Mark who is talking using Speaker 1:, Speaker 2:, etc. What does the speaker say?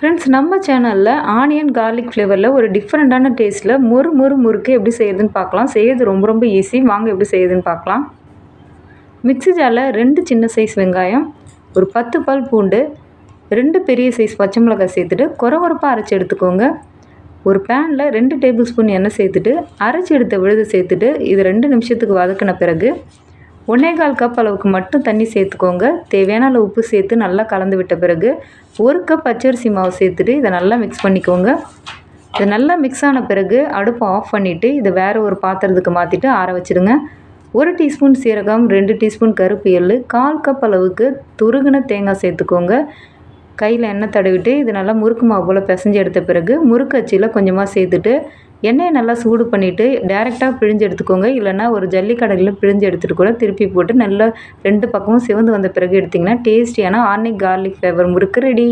Speaker 1: Friends, நம்ம சேனலில் onion garlic ஃப்ளேவரில் ஒரு டிஃப்ரெண்ட்டான டேஸ்ட்டில் முறுக்கு எப்படி செய்யுதுன்னு பார்க்கலாம். செய்யறது ரொம்ப ஈஸி. வாங்க எப்படி செய்யுதுன்னு பார்க்கலாம். மிக்ஸி ஜாரில் 2 சின்ன சைஸ் வெங்காயம், ஒரு 10 பல் பூண்டு, 2 பெரிய சைஸ் பச்சை மிளகாய் சேர்த்துட்டு கொரகொரப்பாக அரைச்சி எடுத்துக்கோங்க. ஒரு பேனில் 2 டேபிள் ஸ்பூன் எண்ணெய் சேர்த்துட்டு அரைச்சி எடுத்த விழுது சேர்த்துட்டு இது 2 நிமிஷத்துக்கு வதக்கின பிறகு 1/4 கப் அளவுக்கு மட்டும் தண்ணி சேர்த்துக்கோங்க. தேவையான அளவு உப்பு சேர்த்து நல்லா கலந்து விட்ட பிறகு 1 கப் பச்சரிசி மாவு சேர்த்துட்டு இதை நல்லா மிக்ஸ் பண்ணிக்கோங்க. இது நல்லா மிக்ஸ் ஆன பிறகு அடுப்பை ஆஃப் பண்ணிவிட்டு இதை வேறு ஒரு பாத்திரத்துக்கு மாற்றிட்டு ஆற வச்சுடுங்க. 1 டீஸ்பூன் சீரகம், 2 டீஸ்பூன் கருப்பு எள்ளு, 1/4 கப் அளவுக்கு துருகின தேங்காய் சேர்த்துக்கோங்க. கையில் எண்ணெய் தடவிட்டு இது நல்லா முறுக்கு மாவு போல் பிசைஞ்சு எடுத்த பிறகு முறுக்கு அச்சியில் கொஞ்சமாக சேர்த்துட்டு எண்ணெயை நல்லா சூடு பண்ணிவிட்டு டேரெக்டாக பிழிஞ்சு எடுத்துக்கோங்க. இல்லைனா ஒரு ஜல்லிக்கடையில் பிழிஞ்சு எடுத்துகிட்டு கூட திருப்பி போட்டு நல்லா 2 பக்கமும் சிவந்து வந்த பிறகு எடுத்திங்கன்னா டேஸ்டியான ஆனியன் கார்லிக் ஃப்ளேவர் முறுக்கு ரெடி.